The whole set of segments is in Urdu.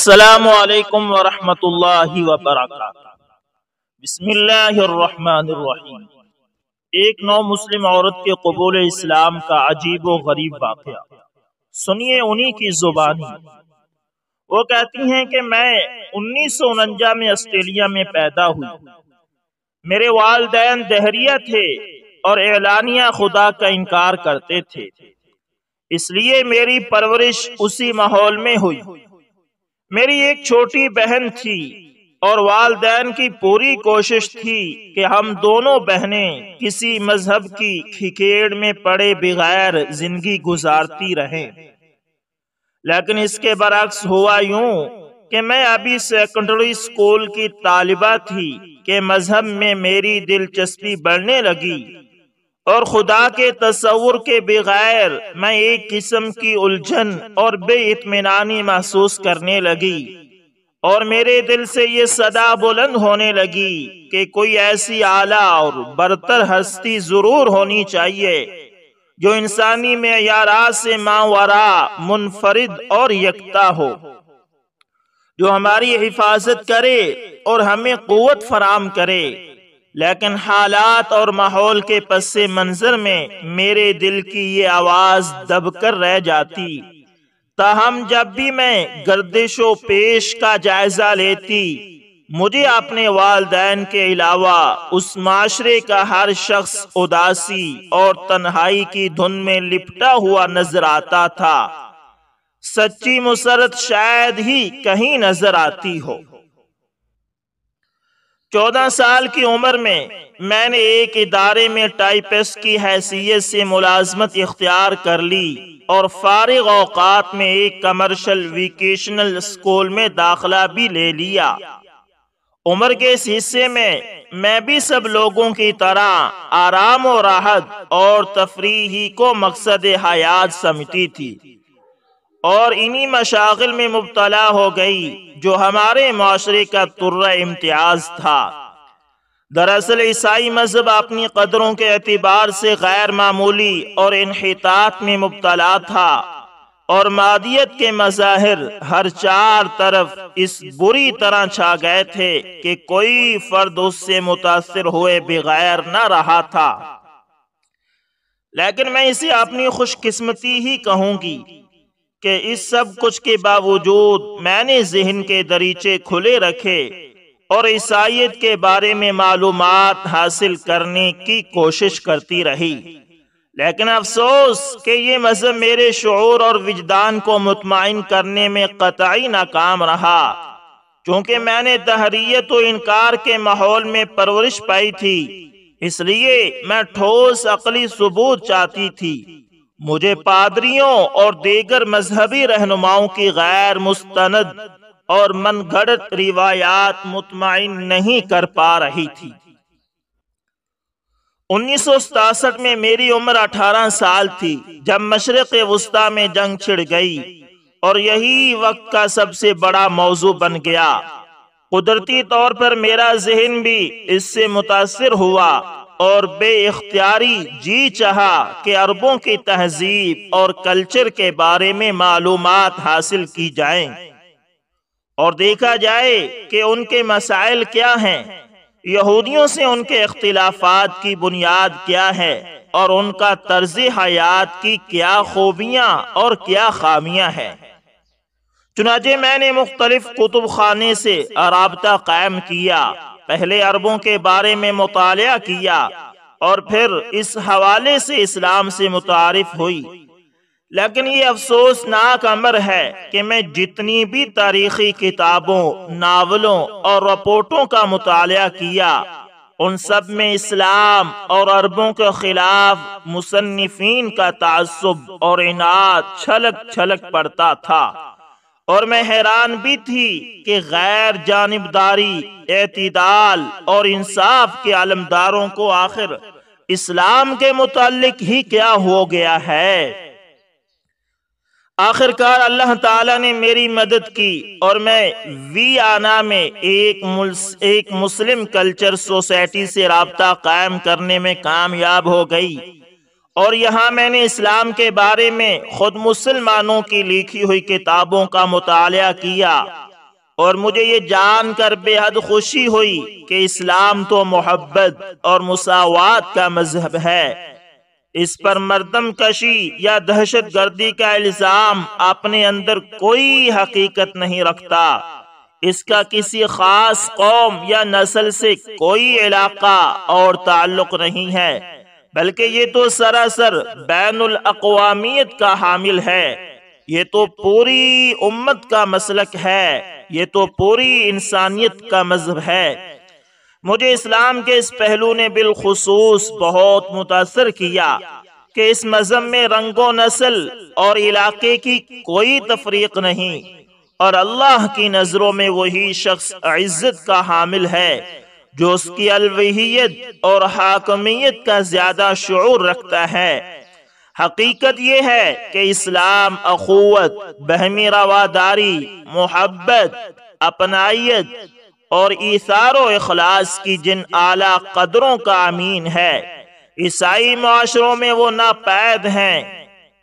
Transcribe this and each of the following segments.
السلام علیکم ورحمۃ اللہ وبرکاتہ۔ بسم اللہ الرحمن الرحیم۔ ایک نو مسلم عورت کے قبول اسلام کا عجیب و غریب واقعہ سنیے انہی کی زبانی۔ وہ کہتی ہیں کہ میں 1949 میں آسٹریلیا میں پیدا ہوئی۔ میرے والدین دہریہ تھے اور اعلانیہ خدا کا انکار کرتے تھے، اس لیے میری پرورش اسی ماحول میں ہوئی۔ میری ایک چھوٹی بہن تھی اور والدین کی پوری کوشش تھی کہ ہم دونوں بہنیں کسی مذہب کی کھکیڑ میں پڑے بغیر زندگی گزارتی رہیں، لیکن اس کے برعکس ہوا یوں کہ میں ابھی سیکنڈری اسکول کی طالبہ تھی کہ مذہب میں میری دلچسپی بڑھنے لگی اور خدا کے تصور کے بغیر میں ایک قسم کی الجھن اور بے اطمینانی محسوس کرنے لگی، اور میرے دل سے یہ صدا بلند ہونے لگی کہ کوئی ایسی اعلیٰ اور برتر ہستی ضرور ہونی چاہیے جو انسانی معیارات سے ماوراء منفرد اور یکتا ہو، جو ہماری حفاظت کرے اور ہمیں قوت فراہم کرے۔ لیکن حالات اور ماحول کے پس منظر میں میرے دل کی یہ آواز دب کر رہ جاتی۔ تاہم جب بھی میں گردش و پیش کا جائزہ لیتی، مجھے اپنے والدین کے علاوہ اس معاشرے کا ہر شخص اداسی اور تنہائی کی دھن میں لپٹا ہوا نظر آتا تھا۔ سچی مسرت شاید ہی کہیں نظر آتی ہو۔ 14 سال کی عمر میں نے ایک ادارے میں ٹائپسٹ کی حیثیت سے ملازمت اختیار کر لی اور فارغ اوقات میں ایک کمرشل ویکیشنل اسکول میں داخلہ بھی لے لیا۔ عمر کے اس حصے میں بھی سب لوگوں کی طرح آرام و راحت اور تفریح کو مقصد حیات سمجھتی تھی اور انہی مشاغل میں مبتلا ہو گئی جو ہمارے معاشرے کا طرہ امتیاز تھا۔ دراصل عیسائی مذہب اپنی قدروں کے اعتبار سے غیر معمولی اور انحطاط میں مبتلا تھا، اور مادیت کے مظاہر ہر چار طرف اس بری طرح چھا گئے تھے کہ کوئی فرد اس سے متاثر ہوئے بغیر نہ رہا تھا۔ لیکن میں اسے اپنی خوش قسمتی ہی کہوں گی کہ اس سب کچھ کے باوجود میں نے ذہن کے دریچے کھلے رکھے اور عیسائیت کے بارے میں معلومات حاصل کرنے کی کوشش کرتی رہی۔ لیکن افسوس کہ یہ مذہب میرے شعور اور وجدان کو مطمئن کرنے میں قطعی ناکام رہا، چونکہ میں نے دہریت و انکار کے ماحول میں پرورش پائی تھی، اس لیے میں ٹھوس عقلی ثبوت چاہتی تھی۔ مجھے پادریوں اور دیگر مذہبی رہنماؤں کی غیر مستند اور من گھڑت روایات مطمئن نہیں کر پا رہی تھی۔ 1967 میں میری عمر 18 سال تھی جب مشرق وسطیٰ میں جنگ چھڑ گئی، اور یہی وقت کا سب سے بڑا موضوع بن گیا۔ قدرتی طور پر میرا ذہن بھی اس سے متاثر ہوا اور بے اختیاری جی چاہا کہ عربوں کی تہذیب اور کلچر کے بارے میں معلومات حاصل کی جائیں اور دیکھا جائے کہ ان کے مسائل کیا ہیں، یہودیوں سے ان کے اختلافات کی بنیاد کیا ہے، اور ان کا طرز حیات کی کیا خوبیاں اور کیا خامیاں ہیں۔ چنانچہ میں نے مختلف کتب خانے سے رابطہ قائم کیا، پہلے عربوں کے بارے میں مطالعہ کیا اور پھر اس حوالے سے اسلام سے متعارف ہوئی۔ لیکن یہ افسوسناک امر ہے کہ میں جتنی بھی تاریخی کتابوں، ناولوں اور رپورٹوں کا مطالعہ کیا، ان سب میں اسلام اور عربوں کے خلاف مصنفین کا تعصب اور عناد چھلک چھلک پڑتا تھا، اور میں حیران بھی تھی کہ غیر جانبداری، اعتدال اور انصاف کے علمداروں کو آخر اسلام کے متعلق ہی کیا ہو گیا ہے۔ آخرکار اللہ تعالیٰ نے میری مدد کی اور میں ویانا میں ایک مسلم کلچر سوسائٹی سے رابطہ قائم کرنے میں کامیاب ہو گئی، اور یہاں میں نے اسلام کے بارے میں خود مسلمانوں کی لکھی ہوئی کتابوں کا مطالعہ کیا اور مجھے یہ جان کر بے حد خوشی ہوئی کہ اسلام تو محبت اور مساوات کا مذہب ہے۔ اس پر مردم کشی یا دہشت گردی کا الزام اپنے اندر کوئی حقیقت نہیں رکھتا۔ اس کا کسی خاص قوم یا نسل سے کوئی علاقہ اور تعلق نہیں ہے، بلکہ یہ تو سراسر بین الاقوامیت کا حامل ہے۔ یہ تو پوری امت کا مسلک ہے، یہ تو پوری انسانیت کا مذہب ہے۔ مجھے اسلام کے اس پہلو نے بالخصوص بہت متاثر کیا کہ اس مذہب میں رنگ و نسل اور علاقے کی کوئی تفریق نہیں، اور اللہ کی نظروں میں وہی شخص عزت کا حامل ہے جو اس کی الوہیت اور حاکمیت کا زیادہ شعور رکھتا ہے۔ حقیقت یہ ہے کہ اسلام اخوت، باہمی رواداری، محبت، اپنائیت اور ایثار و اخلاص کی جن اعلیٰ قدروں کا امین ہے، عیسائی معاشروں میں وہ ناپید ہیں۔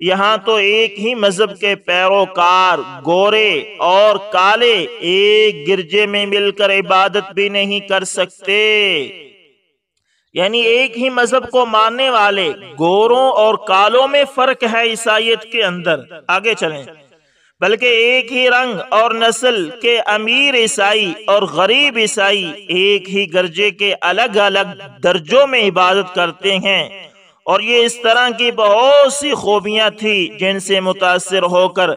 یہاں تو ایک ہی مذہب کے پیروکار گورے اور کالے ایک گرجے میں مل کر عبادت بھی نہیں کر سکتے۔ یعنی ایک ہی مذہب کو ماننے والے گوروں اور کالوں میں فرق ہے عیسائیت کے اندر، آگے چلیں، بلکہ ایک ہی رنگ اور نسل کے امیر عیسائی اور غریب عیسائی ایک ہی گرجے کے الگ الگ درجوں میں عبادت کرتے ہیں۔ اور یہ اس طرح کی بہت سی خوبیاں تھی جن سے متاثر ہو کر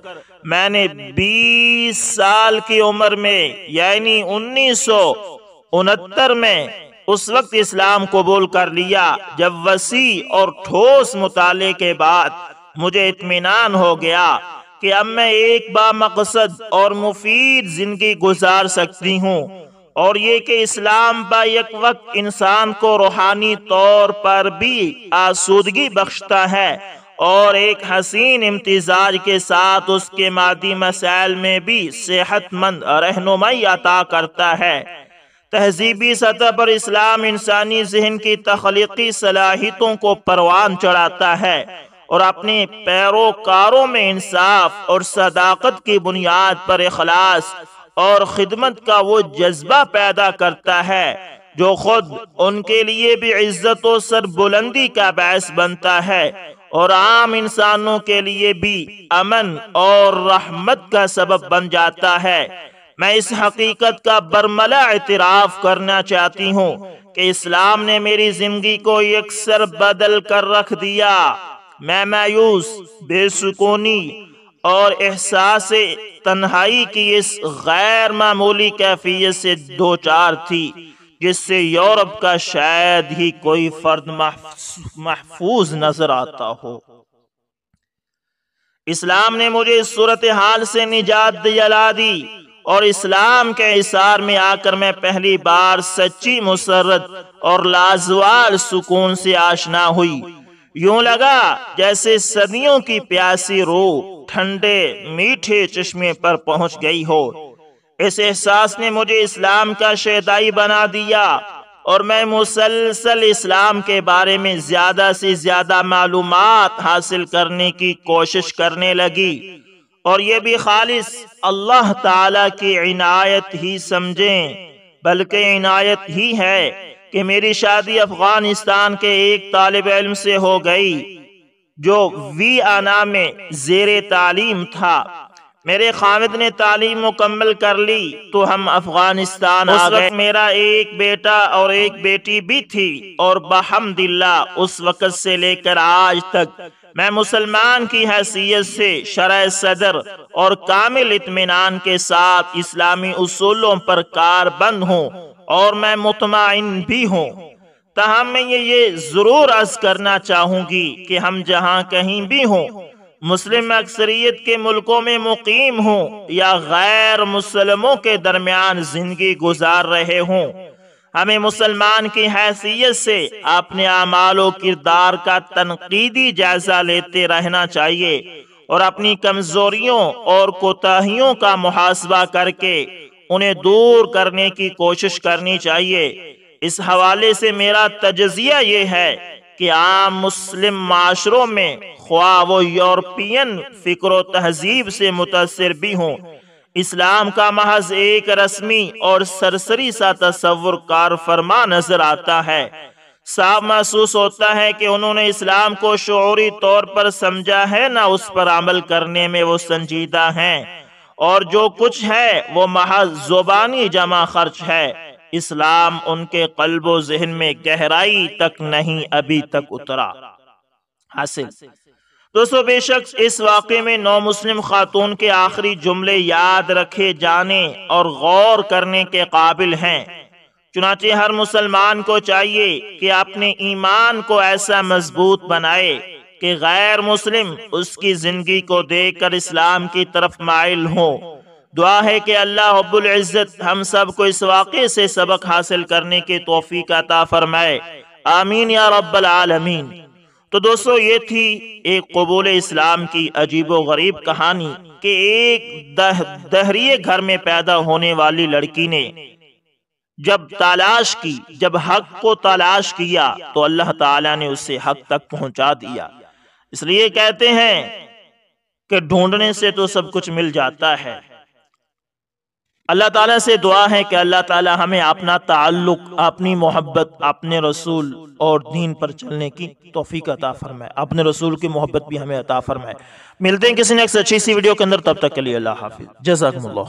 میں نے 20 سال کی عمر میں یعنی 1969 میں اس وقت اسلام قبول کر لیا جب وسیع اور ٹھوس مطالعے کے بعد مجھے اطمینان ہو گیا کہ اب میں ایک بامقصد اور مفید زندگی گزار سکتی ہوں، اور یہ کہ اسلام با یک وقت انسان کو روحانی طور پر بھی آسودگی بخشتا ہے اور ایک حسین امتزاج کے ساتھ اس کے مادی مسائل میں بھی صحت مند رہنمائی عطا کرتا ہے۔ تہذیبی سطح پر اسلام انسانی ذہن کی تخلیقی صلاحیتوں کو پروان چڑھاتا ہے اور اپنے پیروکاروں میں انصاف اور صداقت کی بنیاد پر اخلاص اور خدمت کا وہ جذبہ پیدا کرتا ہے جو خود ان کے لیے بھی عزت و سربلندی کا باعث بنتا ہے اور عام انسانوں کے لیے بھی امن اور رحمت کا سبب بن جاتا ہے۔ میں اس حقیقت کا برملا اعتراف کرنا چاہتی ہوں کہ اسلام نے میری زندگی کو یکسر بدل کر رکھ دیا۔ میں مایوس، بے سکونی اور احساس تنہائی کی اس غیر معمولی کیفیت سے دوچار تھی جس سے یورپ کا شاید ہی کوئی فرد محفوظ نظر آتا ہو۔ اسلام نے مجھے اس صورتحال سے نجات دلا دی اور اسلام کے حصار میں آ کر میں پہلی بار سچی مسرت اور لازوال سکون سے آشنا ہوئی۔ یوں لگا جیسے صدیوں کی پیاسی روح ٹھنڈے میٹھے چشمے پر پہنچ گئی ہو۔ اس احساس نے مجھے اسلام کا شیدائی بنا دیا اور میں مسلسل اسلام کے بارے میں زیادہ سے زیادہ معلومات حاصل کرنے کی کوشش کرنے لگی، اور یہ بھی خالص اللہ تعالی کی عنایت ہی سمجھیں، بلکہ عنایت ہی ہے کہ میری شادی افغانستان کے ایک طالب علم سے ہو گئی جو ویانا میں زیر تعلیم تھا۔ میرے خامد نے تعلیم مکمل کر لی تو ہم افغانستان آ گئے۔ میرا ایک بیٹا اور ایک بیٹی بھی تھی، اور بحمداللہ اس وقت سے لے کر آج تک میں مسلمان کی حیثیت سے شرع صدر اور کامل اطمینان کے ساتھ اسلامی اصولوں پر کاربند ہوں، اور میں مطمئن بھی ہوں۔ تاہم میں یہ ضرور عرض کرنا چاہوں گی کہ ہم جہاں کہیں بھی ہوں، مسلم اکثریت کے ملکوں میں مقیم ہوں یا غیر مسلموں کے درمیان زندگی گزار رہے ہوں، ہمیں مسلمان کی حیثیت سے اپنے اعمال و کردار کا تنقیدی جائزہ لیتے رہنا چاہیے اور اپنی کمزوریوں اور کوتاہیوں کا محاسبہ کر کے انہیں دور کرنے کی کوشش کرنی چاہیے۔ اس حوالے سے میرا تجزیہ یہ ہے کہ عام مسلم معاشروں میں خواہ وہ یورپین فکر و تہذیب سے متاثر بھی ہوں اسلام کا محض ایک رسمی اور سرسری سا تصور کار فرما نظر آتا ہے۔ صاف محسوس ہوتا ہے کہ انہوں نے اسلام کو شعوری طور پر سمجھا ہے، نہ اس پر عمل کرنے میں وہ سنجیدہ ہیں، اور جو کچھ ہے وہ محض زبانی جمع خرچ ہے۔ اسلام ان کے قلب و ذہن میں گہرائی تک نہیں ابھی تک اترا۔ حاصل دوستو، بے شک اس واقعے میں نو مسلم خاتون کے آخری جملے یاد رکھے جانے اور غور کرنے کے قابل ہیں۔ چنانچہ ہر مسلمان کو چاہیے کہ اپنے ایمان کو ایسا مضبوط بنائے کہ غیر مسلم اس کی زندگی کو دیکھ کر اسلام کی طرف مائل ہو۔ دعا ہے کہ اللہ رب العزت ہم سب کو اس واقعے سے سبق حاصل کرنے کی توفیق عطا فرمائے، آمین یا رب العالمین۔ تو دوستو، یہ تھی ایک قبول اسلام کی عجیب و غریب کہانی کہ ایک دہریے گھر میں پیدا ہونے والی لڑکی نے جب حق کو تلاش کیا تو اللہ تعالیٰ نے اسے حق تک پہنچا دیا۔ اس لیے کہتے ہیں کہ ڈھونڈنے سے تو سب کچھ مل جاتا ہے۔ اللہ تعالیٰ سے دعا ہے کہ اللہ تعالیٰ ہمیں اپنا تعلق، اپنی محبت اپنے رسول اور دین پر چلنے کی توفیق عطا فرمائے، اپنے رسول کی محبت بھی ہمیں عطا فرمائے۔ ملتے ہیں کسی نیکسٹ اچھی سی ویڈیو کے اندر، تب تک کے لیے اللہ حافظ، جزاکم اللہ۔